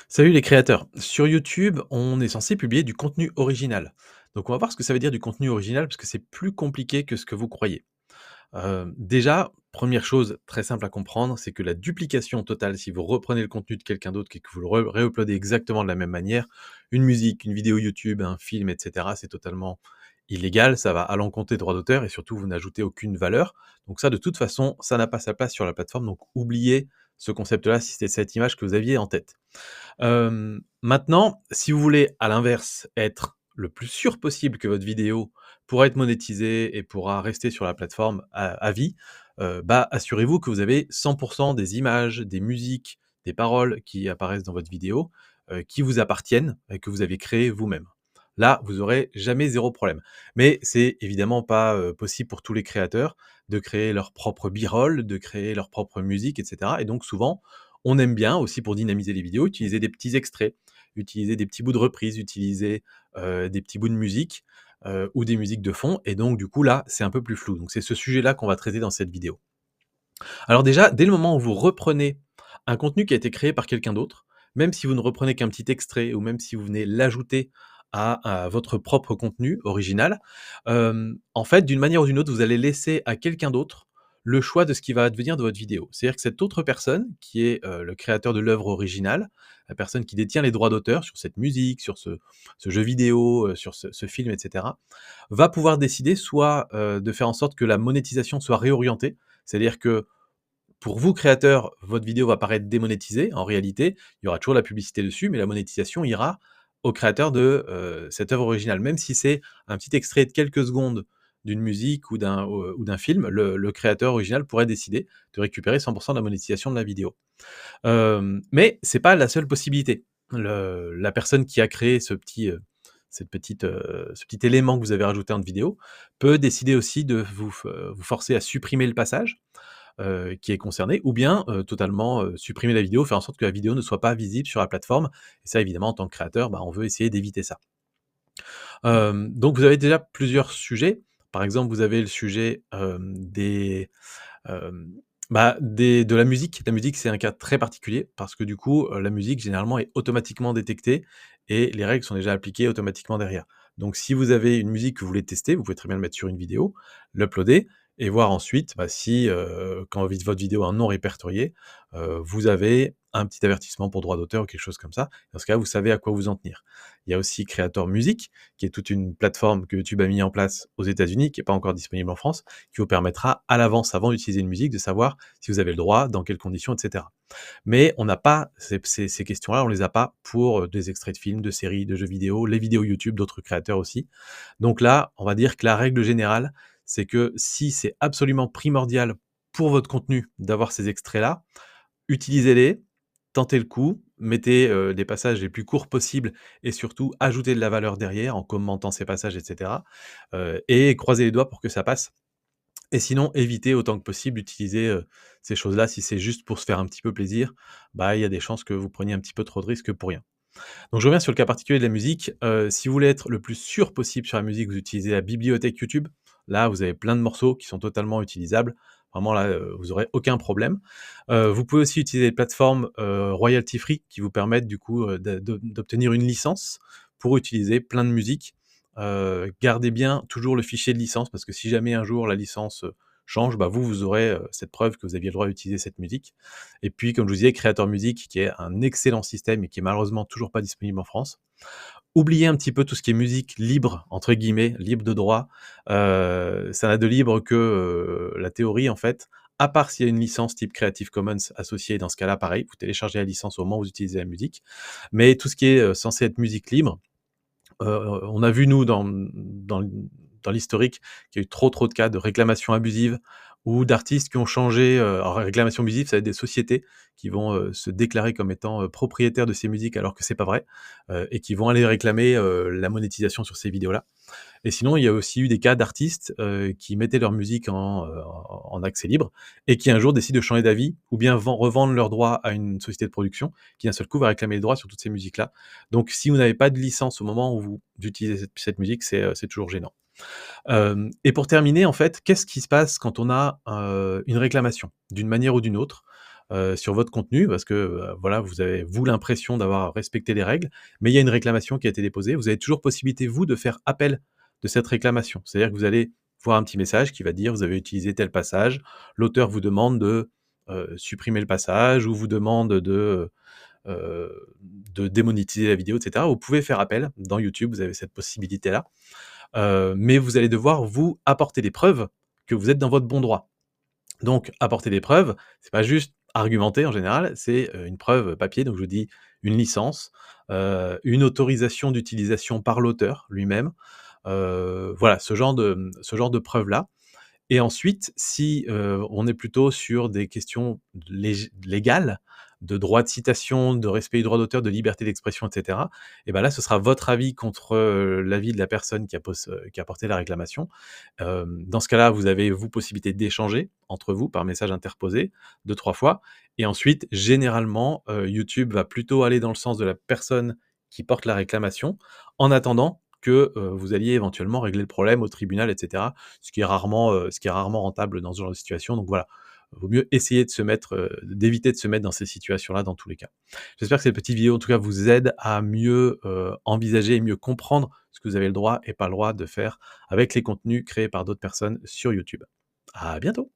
Salut les créateurs. Sur YouTube, on est censé publier du contenu original. Donc on va voir ce que ça veut dire du contenu original parce que c'est plus compliqué que ce que vous croyez. Déjà, première chose très simple à comprendre, c'est que la duplication totale, si vous reprenez le contenu de quelqu'un d'autre et que vous le réuploadez exactement de la même manière, une musique, une vidéo YouTube, un film, etc., c'est totalement illégal, ça va à l'encontre des droits d'auteur et surtout vous n'ajoutez aucune valeur. Donc ça, de toute façon, ça n'a pas sa place sur la plateforme, donc oubliez ce concept-là si c'est cette image que vous aviez en tête. Maintenant, si vous voulez, à l'inverse, être le plus sûr possible que votre vidéo pourra être monétisée et pourra rester sur la plateforme à vie, bah, assurez-vous que vous avez 100 des images, des musiques, des paroles qui apparaissent dans votre vidéo, qui vous appartiennent et que vous avez créées vous-même. Là, vous aurez jamais 0 problème. Mais c'est évidemment pas, possible pour tous les créateurs de créer leur propre b-roll, de créer leur propre musique et cetera et donc souvent, on aime bien aussi pour dynamiser les vidéos, utiliser des petits extraits, utiliser des petits bouts de reprise, utiliser, des petits bouts de musique, ou des musiques de fond et donc du coup là, c'est un peu plus flou. Donc c'est ce sujet-là qu'on va traiter dans cette vidéo. Alors déjà, dès le moment où vous reprenez un contenu qui a été créé par quelqu'un d'autre, même si vous ne reprenez qu'un petit extrait ou même si vous venez l'ajouter à votre propre contenu original, en fait, d'une manière ou d'une autre, vous allez laisser à quelqu'un d'autre le choix de ce qui va advenir de votre vidéo. C'est-à-dire que cette autre personne, qui est, le créateur de l'œuvre originale, la personne qui détient les droits d'auteur sur cette musique, sur ce jeu vidéo, sur ce film et cetera, va pouvoir décider soit, de faire en sorte que la monétisation soit réorientée. C'est-à-dire que pour vous, créateurs, votre vidéo va paraître démonétisée. En réalité, il y aura toujours la publicité dessus, mais la monétisation ira au créateur de, cette œuvre originale. Même si c'est un petit extrait de quelques secondes d'une musique ou d'un film, le créateur original pourrait décider de récupérer 100 de la monétisation de la vidéo. Mais c'est pas la seule possibilité. La personne qui a créé ce petit élément que vous avez rajouté en vidéo peut décider aussi de vous forcer à supprimer le passage, qui est concerné, ou bien totalement supprimer la vidéo, faire en sorte que la vidéo ne soit pas visible sur la plateforme. Et ça, évidemment, en tant que créateur, bah, on veut essayer d'éviter ça. Donc vous avez déjà plusieurs sujets. Par exemple, vous avez le sujet hem, de la musique. La musique, c'est un cas très particulier parce que du coup, la musique généralement est automatiquement détectée et les règles sont déjà appliquées automatiquement derrière. Donc si vous avez une musique que vous voulez tester, vous pouvez très bien le mettre sur une vidéo, l'uploader et voir ensuite, bah, si, quand votre vidéo a un nom répertorié, vous avez un petit avertissement pour droit d'auteur ou quelque chose comme ça. Dans ce cas, vous savez à quoi vous en tenir. Il y a aussi Creator Music, qui est toute une plateforme que YouTube a mis en place aux États-Unis, qui est pas encore disponible en France, qui vous permettra à l'avance, avant d'utiliser une musique, de savoir si vous avez le droit, dans quelles conditions, et cetera. Mais on n'a pas ces questions-là, on les a pas pour, des extraits de films, de séries, de jeux vidéo, les vidéos YouTube d'autres créateurs aussi. Donc là, on va dire que la règle générale, c'est que si c'est absolument primordial pour votre contenu d'avoir ces extraits-là, utilisez-les, tentez le coup, mettez, les passages les plus courts possibles et surtout ajoutez de la valeur derrière en commentant ces passages et cetera, et croisez les doigts pour que ça passe et sinon, évitez autant que possible d'utiliser, ces choses-là. Si c'est juste pour se faire un petit peu plaisir, bah, il y a des chances que vous preniez un petit peu trop de risques pour rien. Donc je reviens sur le cas particulier de la musique. Si vous voulez être le plus sûr possible sur la musique, vous utilisez la bibliothèque YouTube. Là, vous avez plein de morceaux qui sont totalement utilisables. Vraiment là, vous aurez aucun problème. Vous pouvez aussi utiliser des plateformes, royalty free qui vous permettent du coup, d'obtenir une licence pour utiliser plein de musiques. Gardez bien toujours le fichier de licence parce que si jamais un jour la licence, change, bah, vous aurez, cette preuve que vous aviez le droit d'utiliser cette musique. Et puis, comme je vous disais, Creator Music, qui est un excellent système et qui est malheureusement toujours pas disponible en France. Oubliez un petit peu tout ce qui est musique «libre» entre guillemets, libre de droit. Ça n'a de libre que, la théorie en fait, à part s'il y a une licence type Creative Commons associée. Dans ce cas-là, pareil, vous téléchargez la licence au moment où vous utilisez la musique. Mais tout ce qui est, censé être musique libre, on a vu nous dans l'historique qu'il y a eu trop de cas de réclamations abusives ou d'artistes qui ont changé, alors réclamation abusive, ça va être des sociétés qui vont, se déclarer comme étant, propriétaires de ces musiques alors que c'est pas vrai, et qui vont aller réclamer, la monétisation sur ces vidéos-là. Et sinon, il y a aussi eu des cas d'artistes, qui mettaient leur musique en accès libre et qui un jour décident de changer d'avis ou bien revendent leurs droits à une société de production qui d'un seul coup va réclamer les droits sur toutes ces musiques-là. Donc si vous n'avez pas de licence au moment où vous utilisez cette musique, c'est toujours gênant. Et pour terminer, en fait, qu'est-ce qui se passe quand on a, une réclamation? D'une manière ou d'une autre, sur votre contenu parce que, voilà, vous avez, vous, l'impression d'avoir respecté les règles, mais il y a une réclamation qui a été déposée. Vous avez toujours possibilité, vous, de faire appel de cette réclamation. C'est-à-dire que vous allez voir un petit message qui va dire: «Vous avez utilisé tel passage». L'auteur vous demande de, supprimer le passage ou vous demande de démonétiser la vidéo et cetera. Vous pouvez faire appel. Dans YouTube, vous avez cette possibilité-là. Mais vous allez devoir, vous, apporter des preuves que vous êtes dans votre bon droit. Donc apporter des preuves, c'est pas juste argumenter en général, c'est, une preuve papier, donc je vous dis une licence, une autorisation d'utilisation par l'auteur lui-même, voilà, ce genre de preuves-là. Et ensuite, si, on est plutôt sur des questions légales, de droit de citation, de respect du droit d'auteur, de liberté d'expression et cetera, et bah, là, ce sera votre avis contre, l'avis de la personne qui a porté la réclamation. Dans ce cas-là, vous avez, vous, possibilité d'échanger entre vous par message interposé 2-3 fois et ensuite, généralement, YouTube va plutôt aller dans le sens de la personne qui porte la réclamation, en attendant que, vous alliez éventuellement régler le problème au tribunal et cetera, ce qui est rarement rentable dans ce genre de situation. Donc voilà, vaut mieux essayer de se mettre, d'éviter de se mettre dans ces situations-là dans tous les cas. J'espère que cette petite vidéo, en tout cas, vous aide à mieux, envisager et mieux comprendre ce que vous avez le droit et pas le droit de faire avec les contenus créés par d'autres personnes sur YouTube. À bientôt!